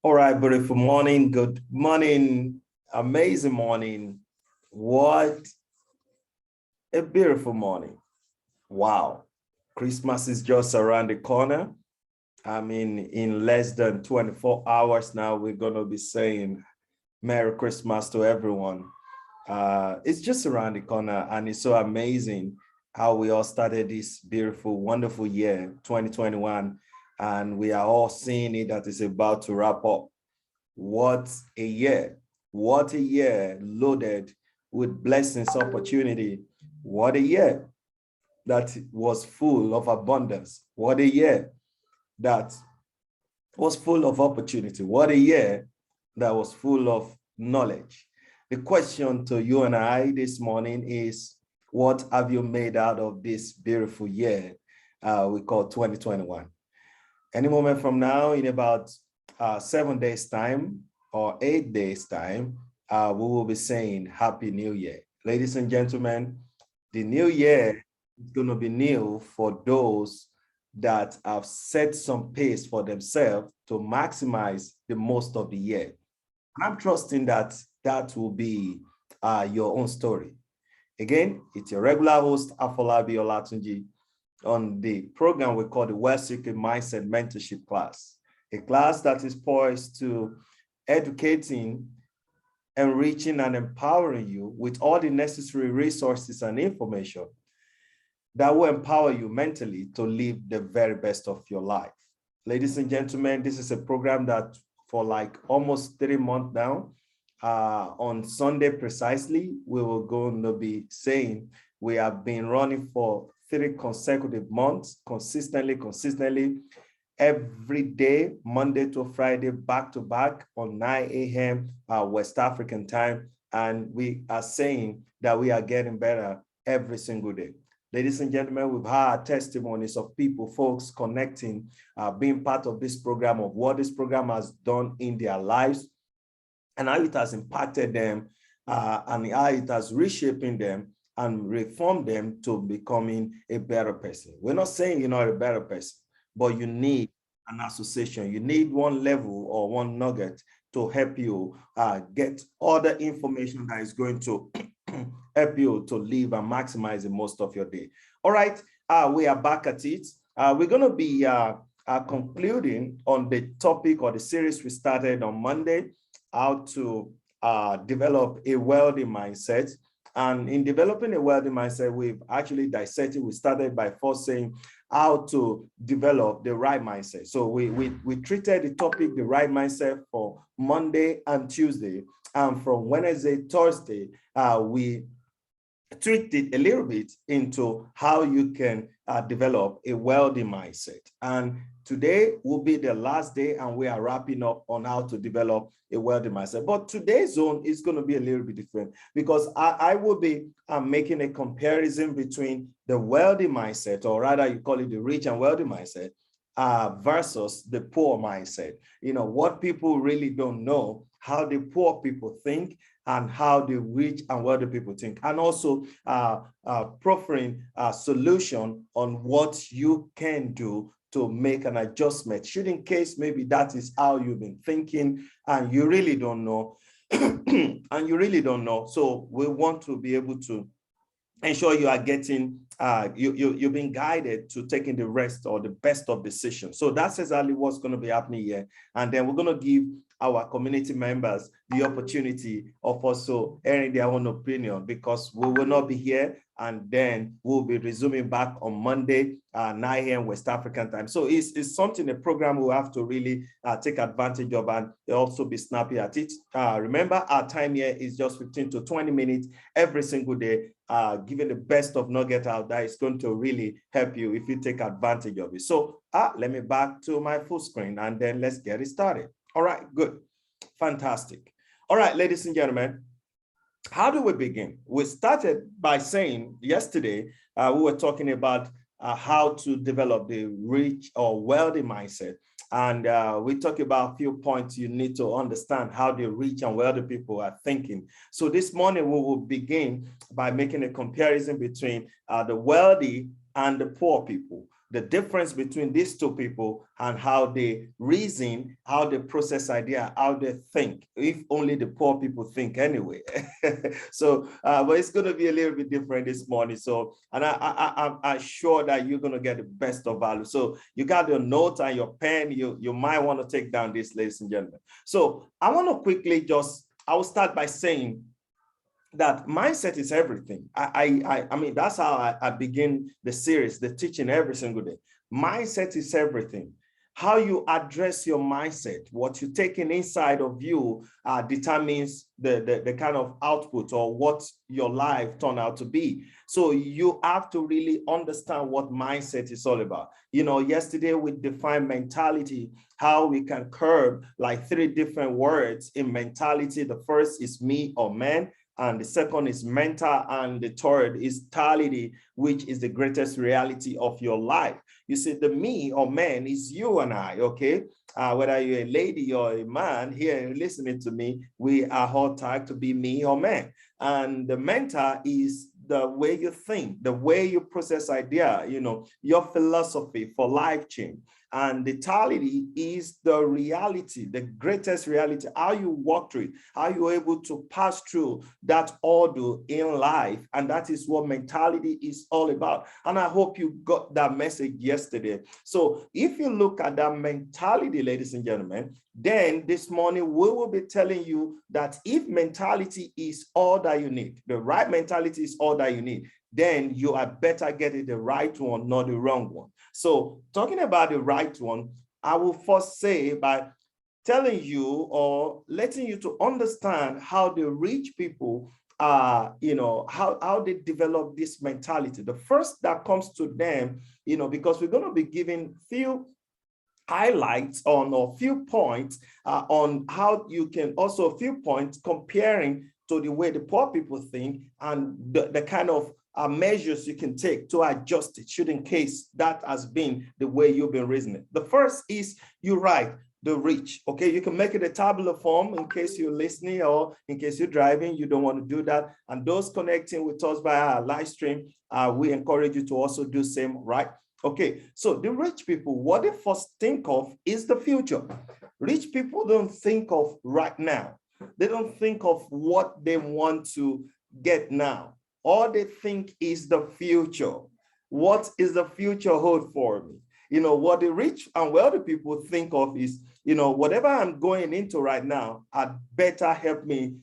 All right, beautiful morning. Good morning. Amazing morning. What a beautiful morning. Wow. Christmas is just around the corner. I mean, in less than 24 hours now, we're going to be saying Merry Christmas to everyone. It's just around the corner, and it's so amazing how we all started this beautiful, wonderful year, 2021, and we are all seeing it that is about to wrap up. What a year. What a year loaded with blessings, opportunity. What a year that was full of abundance. What a year that was full of opportunity. What a year that was full of knowledge. The question to you and I this morning is, what have you made out of this beautiful year we call 2021? Any moment from now, in about 7 days time or 8 days time, we will be saying Happy New Year. Ladies and gentlemen, the new year is going to be new for those that have set some pace for themselves to maximize the most of the year. I'm trusting that that will be your own story. Again, it's your regular host, Afolabi Olatunji, on the program we call the Wealth Secret Mindset Mentorship class, a class that is poised to educating, enriching, and empowering you with all the necessary resources and information that will empower you mentally to live the very best of your life. Ladies and gentlemen, this is a program that for like almost 3 months now, on Sunday precisely, we will going to be saying we have been running for 3 consecutive months, consistently, every day, Monday to Friday, back to back on 9 a.m. West African time. And we are saying that we are getting better every single day. Ladies and gentlemen, we've had testimonies of people, folks connecting, being part of this program, of what this program has done in their lives, and how it has impacted them, and how it has reshaping them and reformed them to becoming a better person. We're not saying you're not a better person, but you need an association. You need one level or one nugget to help you get all the information that is going to help you to live and maximize the most of your day. All right, we are back at it. We're going to be concluding on the topic or the series we started on Monday, how to develop a wealthy mindset. And in developing a wealthy mindset, we've actually dissected. We started by first saying how to develop the right mindset. So we treated the topic, the right mindset, for Monday and Tuesday. And from Wednesday, Thursday, we treated a little bit into how you can develop a wealthy mindset. And today will be the last day, and we are wrapping up on how to develop a wealthy mindset. But today's zone is going to be a little bit different, because I will be making a comparison between the wealthy mindset, or rather you call it the rich and wealthy mindset, versus the poor mindset. You know, what people really don't know, how the poor people think and how the rich and wealthy people think, and also proffering a solution on what you can do to make an adjustment, should in case maybe that is how you've been thinking and you really don't know, and you really don't know. So we want to be able to ensure you are getting, you've been guided to taking the rest or the best of decisions. So that's exactly what's going to be happening here. And then we're going to give our community members the opportunity of also airing their own opinion, because we will not be here, and then we'll be resuming back on Monday, 9 a.m. West African time. So it's something, a program we'll have to really take advantage of and also be snappy at it. Remember, our time here is just 15 to 20 minutes every single day, giving the best of nugget out there. Is going to really help you if you take advantage of it. So let me back to my full screen, and then let's get it started. All right, good, fantastic. All right, ladies and gentlemen, how do we begin? We started by saying yesterday, we were talking about how to develop the rich or wealthy mindset. And we talked about a few points you need to understand how the rich and wealthy people are thinking. So this morning, we will begin by making a comparison between the wealthy and the poor people. the difference between these two people and how they reason, how they process idea, how they think, if only the poor people think anyway. So, but it's going to be a little bit different this morning. So, and I'm sure that you're going to get the best of value. So you got your note and your pen, you might want to take down this, ladies and gentlemen. So I want to quickly I will start by saying that mindset is everything. I mean, that's how I begin the series, the teaching every single day. Mindset is everything. How you address your mindset, what you're taking inside of you determines the kind of output or what your life turned out to be. So you have to really understand what mindset is all about. You know, yesterday we defined mentality, how we can curb like 3 different words in mentality. The first is me or man, and the second is mental, and the third is tality, which is the greatest reality of your life. You see, the me or man is you and I, okay? Whether you're a lady or a man here listening to me, we are all tagged to be me or man. And the mental is the way you think, the way you process idea, you know, your philosophy for life change. And the totality is the reality, the greatest reality, how you walk through it, how you're able to pass through that ordeal in life. And that is what mentality is all about. And I hope you got that message yesterday. So if you look at that mentality, ladies and gentlemen, then this morning we will be telling you that if mentality is all that you need, the right mentality is all that you need, then you are better getting the right one, not the wrong one. So talking about the right one, I will first say by telling you or letting you to understand how the rich people you know, how they develop this mentality. The first that comes to them, you know, because we're going to be giving few highlights on or few points on how you can also a few points comparing to the way the poor people think and the kind of measures you can take to adjust it, should in case that has been the way you've been reasoning. The first is you write the rich. Okay, you can make it a tabular form in case you're listening or in case you're driving, you don't want to do that. And those connecting with us by our live stream, we encourage you to also do same, right? Okay, so the rich people, what they first think of is the future. Rich people don't think of right now. They don't think of what they want to get now. All they think is the future. What is the future hold for me? You know, what the rich and wealthy people think of is, you know, whatever I'm going into right now, I'd better help me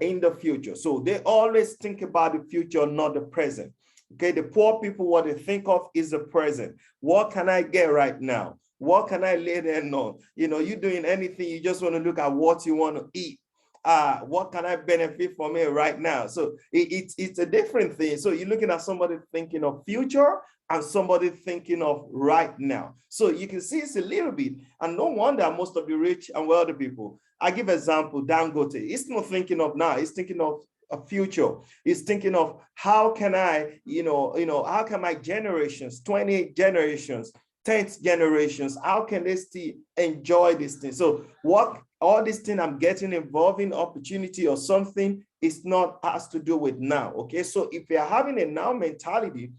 in the future. So they always think about the future, not the present. Okay, the poor people, what they think of is the present. What can I get right now? What can I lay there on? You know, you're doing anything, you just want to look at what you want to eat. What can I benefit from it right now? So it's a different thing. So you're looking at somebody thinking of future and somebody thinking of right now. So you can see it's a little bit, and no wonder most of the rich and wealthy people, I give example, Dangote, it's not thinking of now, it's thinking of a future. He's thinking of how can I, how can my generations, 28 generations, 10th generations, how can they still enjoy this thing? So what all this thing I'm getting involved in opportunity or something is not has to do with now. Okay, so if you're having a now mentality,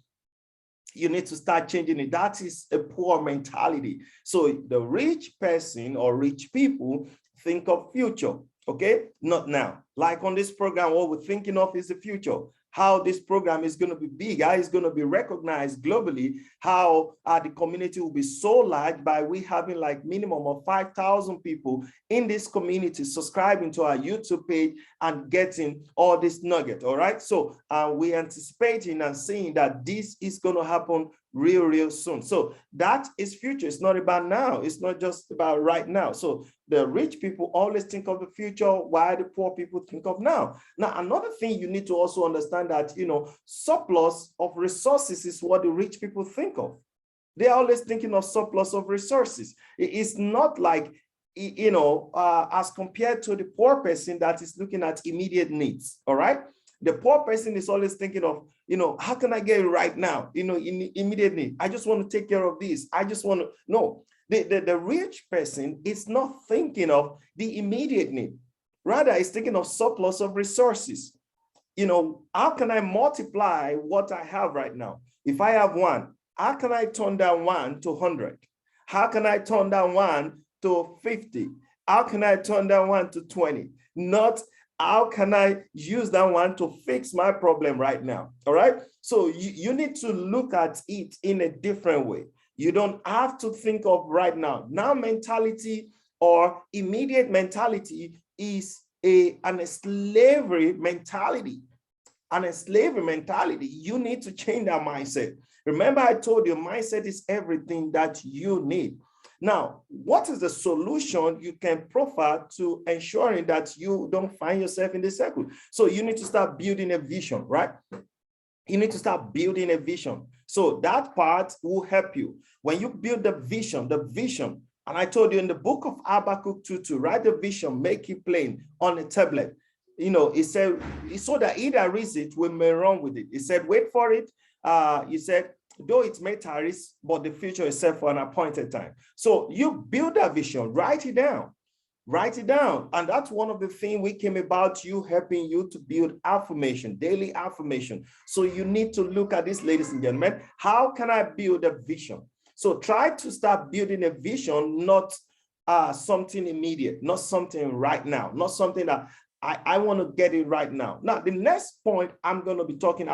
you need to start changing it. That is a poor mentality. So the rich person or rich people think of future, okay, not now. Like on this program, what we're thinking of is the future. How this program is going to be big, how it's going to be recognized globally, how the community will be so large by we having like minimum of 5,000 people in this community subscribing to our YouTube page and getting all this nugget, all right? So we're anticipating and seeing that this is going to happen real soon. So that is future. It's not about now. It's not just about right now. So the rich people always think of the future while the poor people think of now. Now, another thing you need to also understand that, surplus of resources is what the rich people think of. They're always thinking of surplus of resources. It's not like, as compared to the poor person that is looking at immediate needs, all right? The poor person is always thinking of, how can I get it right now? Immediately, I just want to take care of this. I just want to, no. The rich person is not thinking of the immediate need. Rather, it's thinking of surplus of resources. How can I multiply what I have right now? If I have one, how can I turn down 1 to 100? How can I turn down 1 to 50? How can I turn down 1 to 20? Not how can I use that one to fix my problem right now? All right. So you need to look at it in a different way. You don't have to think of right now. Now mentality or immediate mentality is an slavery mentality. And slavery mentality, you need to change that mindset. Remember, I told you mindset is everything that you need. Now, what is the solution you can profile to ensuring that you don't find yourself in the circle? So you need to start building a vision, right? You need to start building a vision. So that part will help you. When you build the vision, and I told you in the book of Habakkuk 2:2, write the vision, make it plain on a tablet. It said, so that he that reads it will may run with it. He said, wait for it. He said, though it may tarry, but the future is set for an appointed time. So you build that vision, write it down. Write it down. And that's one of the things we came about you, helping you to build affirmation, daily affirmation. So you need to look at this, ladies and gentlemen. How can I build a vision? So try to start building a vision, not something immediate, not something right now, not something that I want to get it right now. Now, the next point I will be talking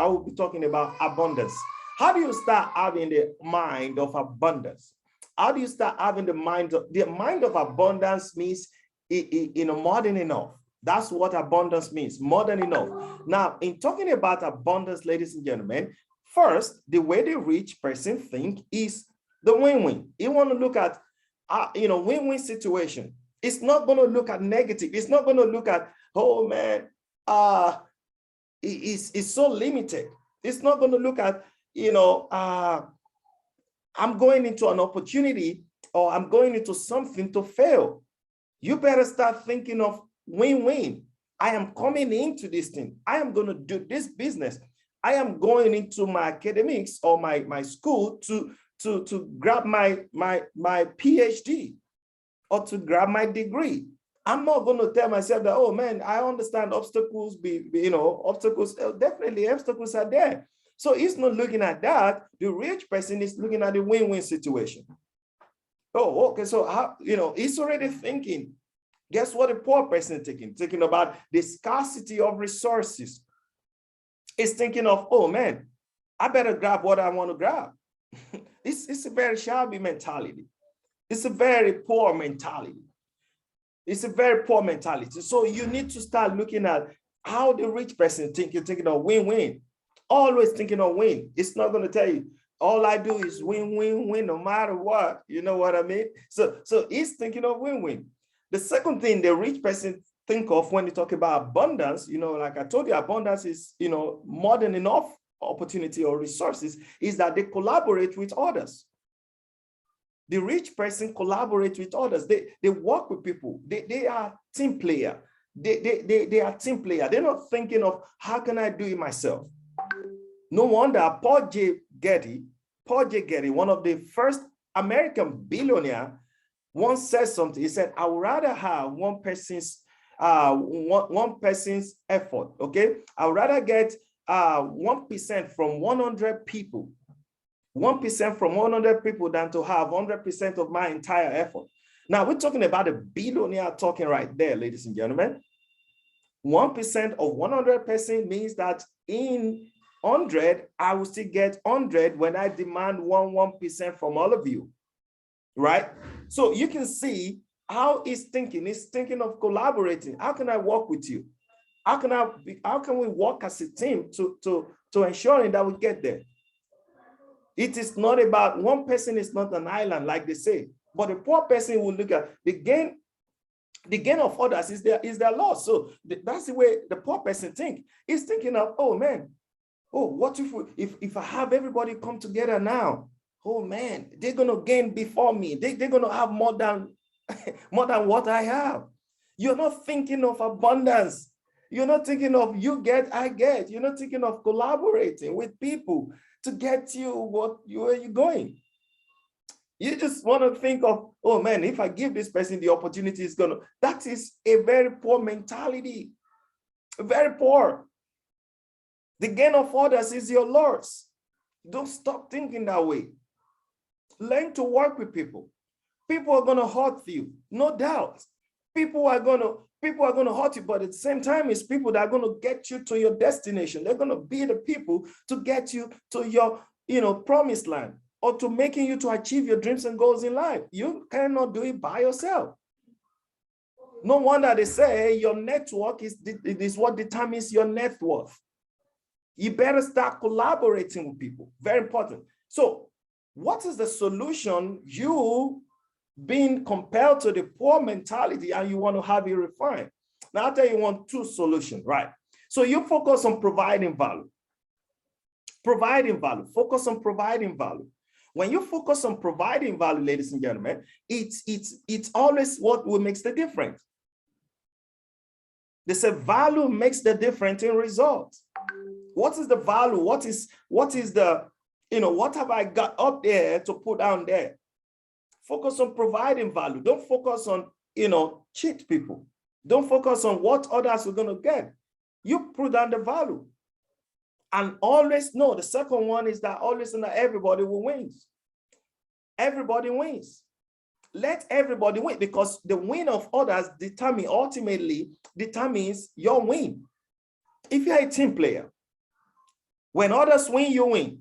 about abundance. How do you start having the mind of abundance? How do you start having the mind of abundance means, more than enough. That's what abundance means, more than enough. Now, in talking about abundance, ladies and gentlemen, first, the way the rich person think is the win-win. You want to look at, win-win situation. It's not going to look at negative. It's not going to look at, oh man, it's so limited. It's not going to look at, I'm going into an opportunity or I'm going into something to fail. You better start thinking of win-win. I am coming into this thing. I am going to do this business. I am going into my academics or my school to grab my PhD or to grab my degree. I'm not going to tell myself that, oh man, I understand obstacles, obstacles, definitely obstacles are there. So he's not looking at that. The rich person is looking at the win-win situation. Oh, okay. So how, he's already thinking. Guess what the poor person is thinking about the scarcity of resources. He's thinking of, oh man, I better grab what I want to grab. It's a very shabby mentality. It's a very poor mentality. It's a very poor mentality. So you need to start looking at how the rich person thinking of win-win. Always thinking of win. It's not going to tell you, all I do is win, win, win, no matter what. You know what I mean? So he's thinking of win-win. The second thing the rich person think of when you talk about abundance, like I told you, abundance is, more than enough opportunity or resources, is that they collaborate with others. The rich person collaborates with others. They work with people. They are team player. They are team player. They're not thinking of how can I do it myself. No wonder Paul J. Getty, one of the first American billionaire, once said something. He said, I would rather have one person's effort. Okay, I would rather get 1% from 100 people. 1% from 100 people than to have 100% of my entire effort. Now we're talking about a billionaire talking right there, ladies and gentlemen. 1% of 100% means that in 100, I will still get 100 when I demand 1% from all of you, right? So you can see how he's thinking. He's thinking of collaborating. How can I work with you? How can we work as a team to ensuring that we get there? It is not about one person is not an island, like they say, but the poor person will look at the gain of others is their loss. So that's the way the poor person think. He's thinking of, oh man, what if I have everybody come together now? Oh man, they're gonna gain before me. They're gonna have more than what I have. You're not thinking of abundance. You're not thinking of you get, I get. You're not thinking of collaborating with people to get you where you're going. You just want to think of, oh man, if I give this person the opportunity, that is a very poor mentality. Very poor. The gain of others is your loss. Don't stop thinking that way. Learn to work with people. People are going to hurt you, no doubt. People are going to hurt you, but at the same time, it's people that are going to get you to your destination. They're going to be the people to get you to your, promised land, or to making you to achieve your dreams and goals in life. You cannot do it by yourself. No wonder they say your network is what determines your net worth. You better start collaborating with people. Very important. So what is the solution? You being compelled to the poor mentality and you want to have it refined. Now I'll tell you two solutions, right? So you focus on providing value. Providing value. Focus on providing value. When you focus on providing value, ladies and gentlemen, it's always what will makes the difference. They say value makes the difference in results. What is the value? What is the, what have I got up there to put down there? Focus on providing value. Don't focus on, cheat people. Don't focus on what others are going to get. You put down the value. And always know, the second one is that always know everybody will win. Everybody wins. Let everybody win, because the win of others ultimately determines your win. If you're a team player, when others win, you win.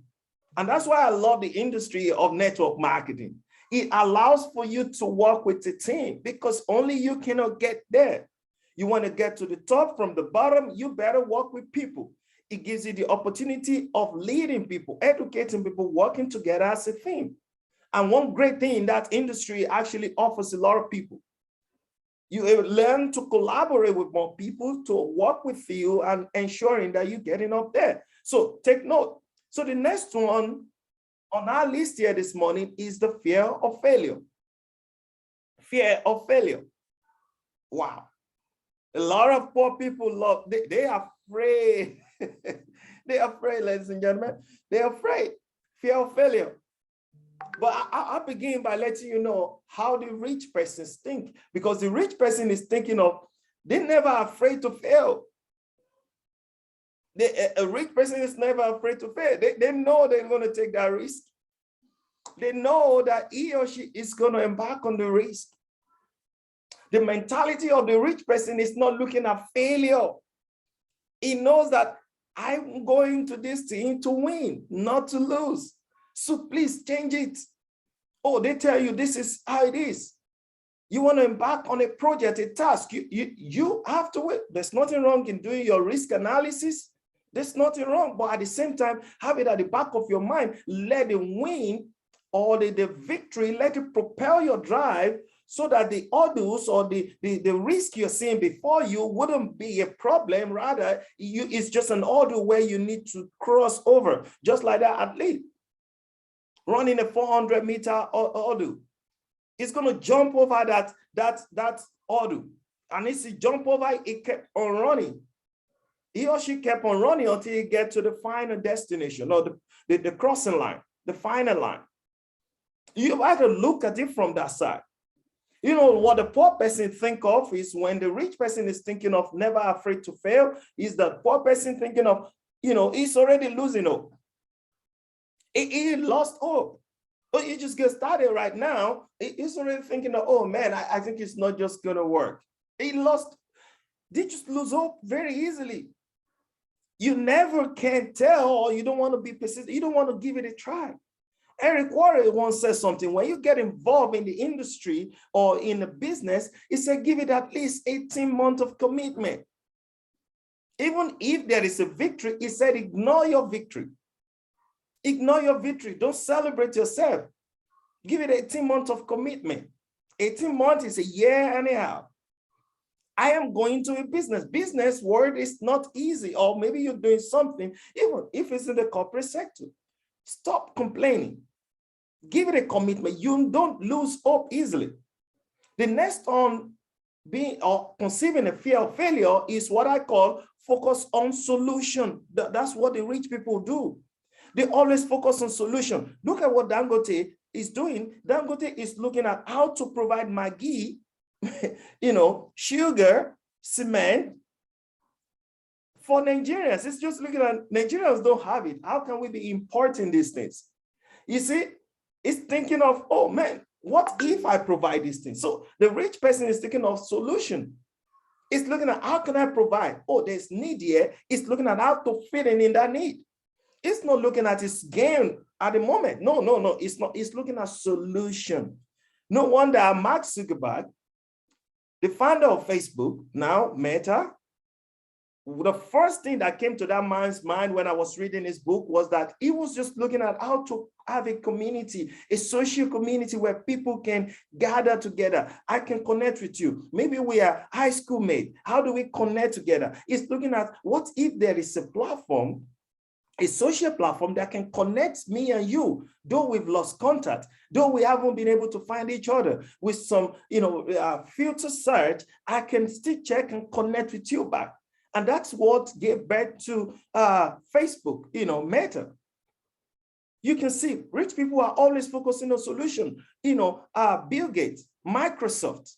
And that's why I love the industry of network marketing. It allows for you to work with a team, because only you cannot get there. You want to get to the top from the bottom, you better work with people. It gives you the opportunity of leading people, educating people, working together as a team. And one great thing in that industry actually offers a lot of people. You learn to collaborate with more people to work with you and ensuring that you're getting up there. So take note. So the next one on our list here this morning is the fear of failure. Fear of failure. Wow. A lot of poor people they are afraid. They're afraid, ladies and gentlemen. They're afraid. Fear of failure. But I'll begin by letting you know how the rich persons think, because the rich person is thinking of, they're never afraid to fail. A rich person is never afraid to fail. They know they're going to take that risk. They know that he or she is going to embark on the risk. The mentality of the rich person is not looking at failure. He knows that I'm going to this thing to win, not to lose. So please change it. Oh, they tell you this is how it is. You want to embark on a project, a task, you have to wait. There's nothing wrong in doing your risk analysis. There's nothing wrong, but at the same time, have it at the back of your mind. Let the win or the victory, let it propel your drive, so that the hurdles or the risk you're seeing before you wouldn't be a problem. Rather, it's just an hurdle where you need to cross over, just like that athlete running a 400-meter hurdle. It's going to jump over that hurdle. And as he jump over, he kept on running. He or she kept on running until he get to the final destination, or the crossing line, the final line. You have to look at it from that side. You know what the poor person think of is, when the rich person is thinking of never afraid to fail, is the poor person thinking of, he's already losing hope. He lost hope. But you just get started right now. He's already thinking of, oh man, I think it's not just going to work. They just lose hope very easily. You never can tell, or you don't want to be persistent. You don't want to give it a try. Eric Warren once said something: when you get involved in the industry or in a business, he said, give it at least 18 months of commitment. Even if there is a victory, he said, ignore your victory. Ignore your victory. Don't celebrate yourself. Give it 18 months of commitment. 18 months is a year and a half. I am going to a business. Business world is not easy, or maybe you're doing something, even if it's in the corporate sector. Stop complaining. Give it a commitment. You don't lose hope easily. The next on being or conceiving a fear of failure is what I call focus on solution. That's what the rich people do. They always focus on solution. Look at what Dangote is doing. Dangote is looking at how to provide Maggi, sugar, cement for Nigerians. It's just looking at Nigerians don't have it. How can we be importing these things? You see, is thinking of, oh man, what if I provide these things? So the rich person is thinking of solution. It's looking at how can I provide? Oh, there's need here. It's looking at how to fit in that need. It's not looking at its gain at the moment. No, no, no, it's not. It's looking at solution. No wonder Mark Zuckerberg, the founder of Facebook, now Meta, the first thing that came to that man's mind when I was reading his book was that he was just looking at how to have a community, a social community where people can gather together. I can connect with you. Maybe we are high school mates. How do we connect together? He's looking at what if there is a platform, a social platform that can connect me and you, though we've lost contact, though we haven't been able to find each other with some, filter search, I can still check and connect with you back. And that's what gave birth to Facebook, Meta. You can see rich people are always focusing on solution. Bill Gates, Microsoft.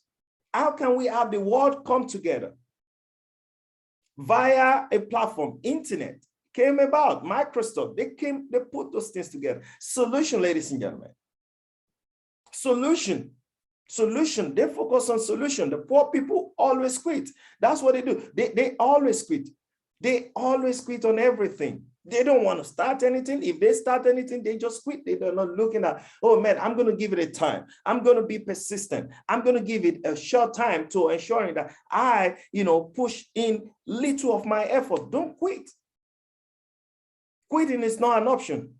How can we have the world come together? Via a platform, internet came about, Microsoft, they put those things together. Solution, ladies and gentlemen. Solution. They focus on solution. The poor people always quit. That's what they do. They always quit. They always quit on everything. They don't want to start anything. If they start anything, they just quit. They're not looking at, oh man, I'm going to give it a time. I'm going to be persistent. I'm going to give it a short time to ensuring that I, push in little of my effort. Don't quit. Quitting is not an option.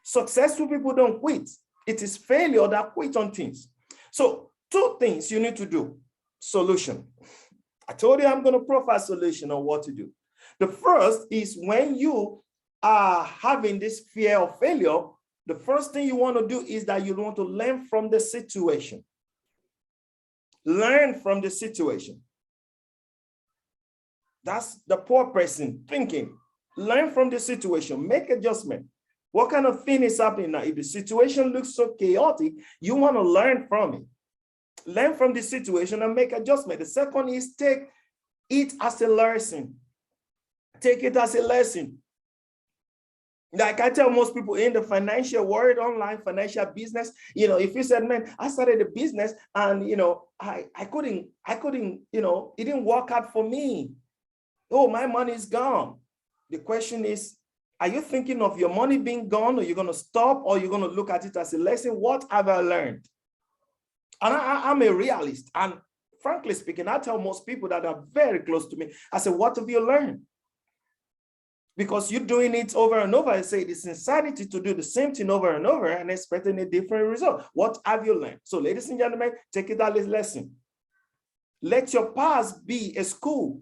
Successful people don't quit. It is failure that quit on things. So 2 things you need to do. Solution. I told you I'm going to profile solution on what to do. The first is when you are having this fear of failure, the first thing you want to do is that you want to learn from the situation. Learn from the situation. That's the poor person thinking. Learn from the situation. Make adjustment. What kind of thing is happening now? If the situation looks so chaotic, you want to learn from it. Learn from the situation and make adjustment. The second is take it as a lesson. Take it as a lesson. Like I tell most people in the financial world, online financial business, if you said, man, I started a business and, I couldn't, it didn't work out for me. Oh, my money is gone. The question is, are you thinking of your money being gone, or you're going to stop, or you're going to look at it as a lesson? What have I learned? And I'm a realist. And frankly speaking, I tell most people that are very close to me, I say, what have you learned? Because you're doing it over and over. I say it is insanity to do the same thing over and over and expecting a different result. What have you learned? So ladies and gentlemen, take it as a lesson. Let your past be a school.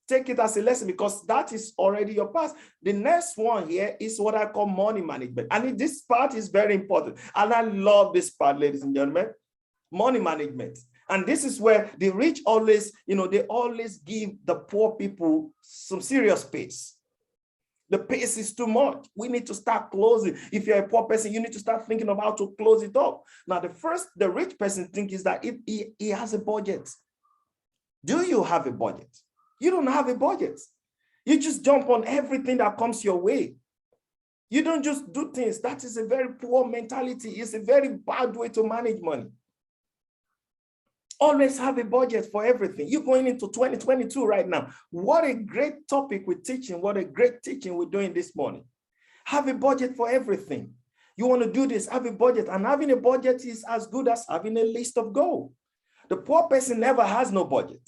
Take it as a lesson because that is already your past. The next one here is what I call money management. And this part is very important. And I love this part, ladies and gentlemen, money management. And this is where the rich always, they always give the poor people some serious pace. The pace is too much. We need to start closing. If you're a poor person, you need to start thinking of how to close it up. Now, the rich person thinks is that if he has a budget. Do you have a budget? You don't have a budget. You just jump on everything that comes your way. You don't just do things. That is a very poor mentality. It's a very bad way to manage money. Always have a budget for everything. You're going into 2022 right now. What a great topic we're teaching. What a great teaching we're doing this morning. Have a budget for everything. You want to do this, have a budget. And having a budget is as good as having a list of goals. The poor person never has no budget.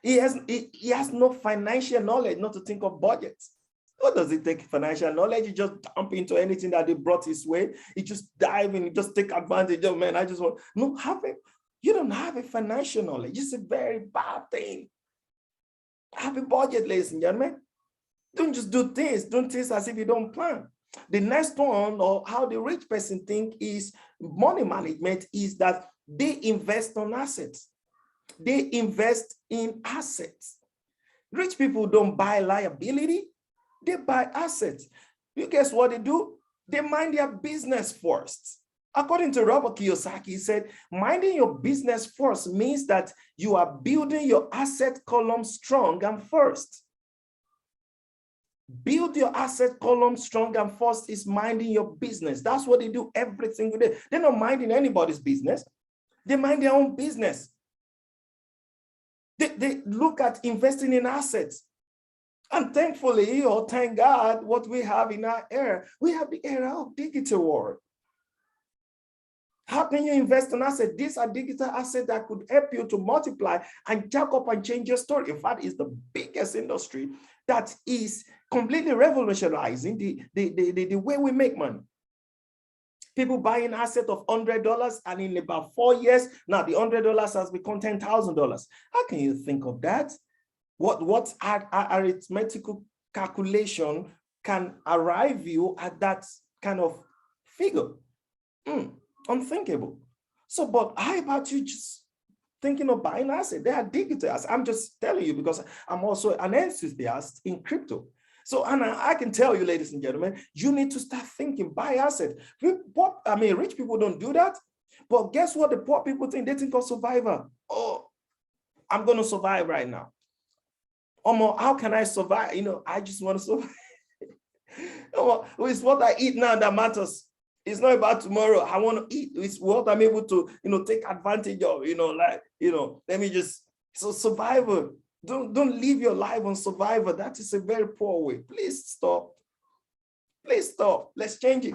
He has no financial knowledge, not to think of budgets. What does it take financial knowledge? You just jump into anything that they brought his way. You just dive in, you just take advantage of, man, I just want, no, you don't have a financial knowledge. It's a very bad thing. Have a budget, ladies and gentlemen. Don't just do things as if you don't plan. The next one, or how the rich person think is money management, is that they invest on assets. They invest in assets. Rich people don't buy liability. They buy assets. You guess what they do? They mind their business first. According to Robert Kiyosaki, he said, minding your business first means that you are building your asset column strong and first. Build your asset column strong, and first is minding your business. That's what they do every single day. They're not minding anybody's business. They mind their own business. They look at investing in assets. And thankfully, or thank God, what we have in our era, we have the era of digital world. How can you invest in assets? These are digital assets that could help you to multiply and jack up and change your story. In fact, it's the biggest industry that is completely revolutionizing the way we make money. People buying assets of $100, and in about 4 years, now the $100 has become $10,000. How can you think of that? What arithmetical calculation can arrive you at that kind of figure? Unthinkable. So, but how about you just thinking of buying assets? They are digital assets. I'm just telling you because I'm also an enthusiast in crypto. So, and I can tell you, ladies and gentlemen, you need to start thinking, buy assets. Rich people don't do that. But guess what the poor people think? They think of survivor. Oh, I'm going to survive right now. How can I survive? I just want to survive. It's what I eat now that matters. It's not about tomorrow. I want to eat. It's what I'm able to, take advantage of, let me just, so survivor. Don't live your life on survivor. That is a very poor way. Please stop. Please stop. Let's change it.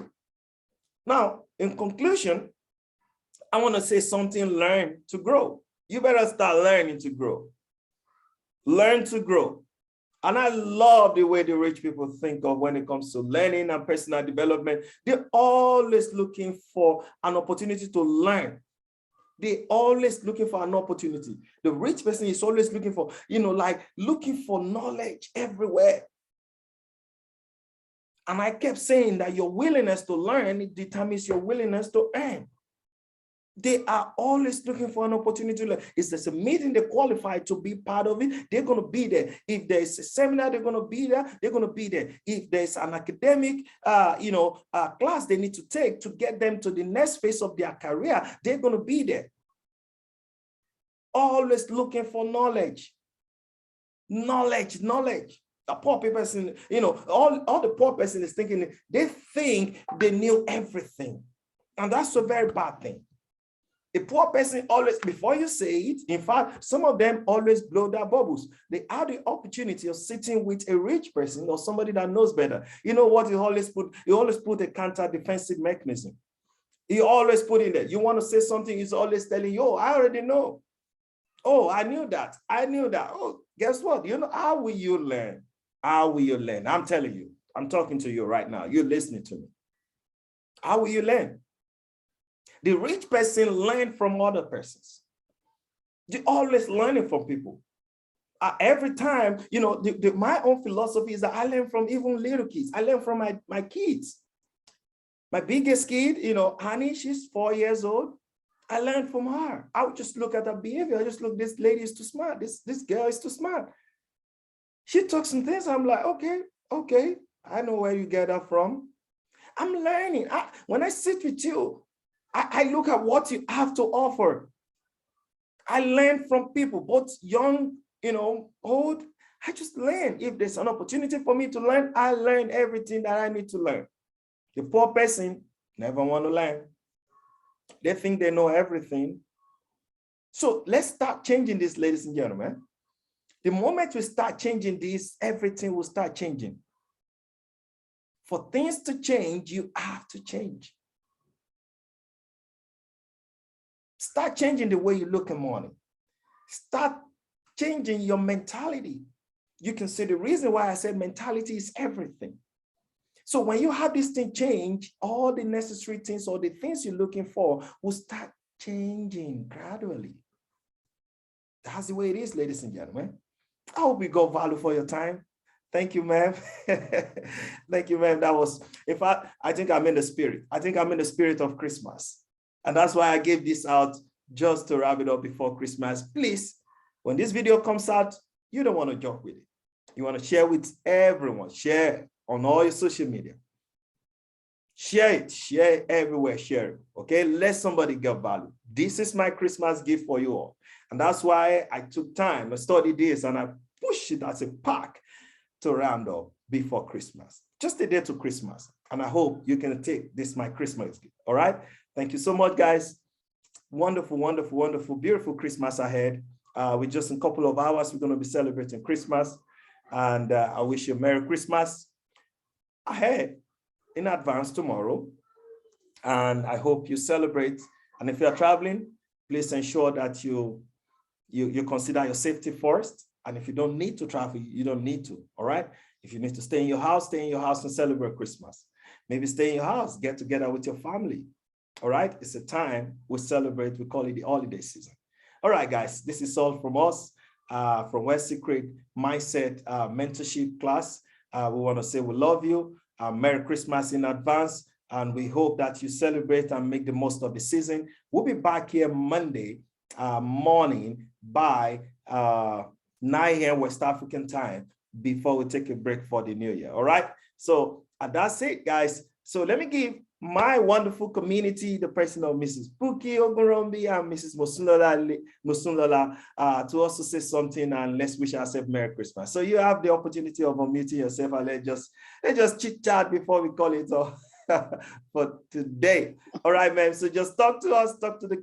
Now, in conclusion, I want to say something, learn to grow. You better start learning to grow. Learn to grow. And I love the way the rich people think of when it comes to learning and personal development. They're always looking for an opportunity to learn. They're always looking for an opportunity. The rich person is always looking for, looking for knowledge everywhere. And I kept saying that your willingness to learn, it determines your willingness to earn. They are always looking for an opportunity to learn. If there's a meeting they qualify to be part of it, they're going to be there. If there's a seminar, they're going to be there. They're going to be there. If there's an academic, class they need to take to get them to the next phase of their career, they're going to be there. Always looking for knowledge. Knowledge. The poor person, all the poor person is thinking, they think they knew everything. And that's a very bad thing. A poor person always, before you say it, in fact, some of them always blow their bubbles. They have the opportunity of sitting with a rich person or somebody that knows better. You know what? He always put a counter defensive mechanism. He always put in there. You want to say something, he's always telling you, oh, I already know. Oh, I knew that. Oh, guess what? How will you learn? How will you learn? I'm telling you, I'm talking to you right now. You're listening to me. How will you learn? The rich person learns from other persons. You're always learning from people. Every time, my own philosophy is that I learn from even little kids. I learn from my kids. My biggest kid, Annie, she's 4 years old. I learned from her. I would just look at her behavior. I just look, this lady is too smart. This girl is too smart. She took some things. I'm like, okay. I know where you get that from. I'm learning. When I sit with you, I look at what you have to offer. I learn from people, both young, old. I just learn. If there's an opportunity for me to learn, I learn everything that I need to learn. The poor person never want to learn. They think they know everything. So let's start changing this, ladies and gentlemen. The moment we start changing this, everything will start changing. For things to change, you have to change. Start changing the way you look in the morning. Start changing your mentality. You can see the reason why I said mentality is everything. So when you have this thing change, all the necessary things or the things you're looking for will start changing gradually. That's the way it is, ladies and gentlemen. I hope you got value for your time. Thank you, ma'am. Thank you, ma'am. That was, in fact, I think I'm in the spirit. I think I'm in the spirit of Christmas. And that's why I gave this out just to wrap it up before Christmas. Please, when this video comes out, you don't want to joke with it. You want to share with everyone. Share on all your social media. Share it. Share everywhere. Share it. Okay? Let somebody get value. This is my Christmas gift for you all. And that's why I took time to study this and I push it as a pack to round up. before Christmas, just a day to Christmas. And I hope you can take this my Christmas gift. All right. Thank you so much, guys. Wonderful, wonderful, wonderful, beautiful Christmas ahead. With just a couple of hours, we're going to be celebrating Christmas. And I wish you a Merry Christmas ahead in advance tomorrow. And I hope you celebrate. And if you're traveling, please ensure that you consider your safety first. And if you don't need to travel, you don't need to, all right? If you need to stay in your house and celebrate Christmas. Maybe stay in your house, get together with your family, all right? It's a time we celebrate, we call it the holiday season. All right, guys, this is all from us, from Wealth Secret Mindset Mentorship class. We want to say we love you. Merry Christmas in advance. And we hope that you celebrate and make the most of the season. We'll be back here Monday morning by 9 a.m. West African time before we take a break for the new year. All right. So that's it, guys. So let me give my wonderful community, the person of Mrs. Buki Ogorombi and Mrs. Mosunlola, to also say something, and let's wish ourselves Merry Christmas. So you have the opportunity of unmuting yourself, and let's just chit chat before we call it off for today. All right, man. So just talk to us, talk to the community.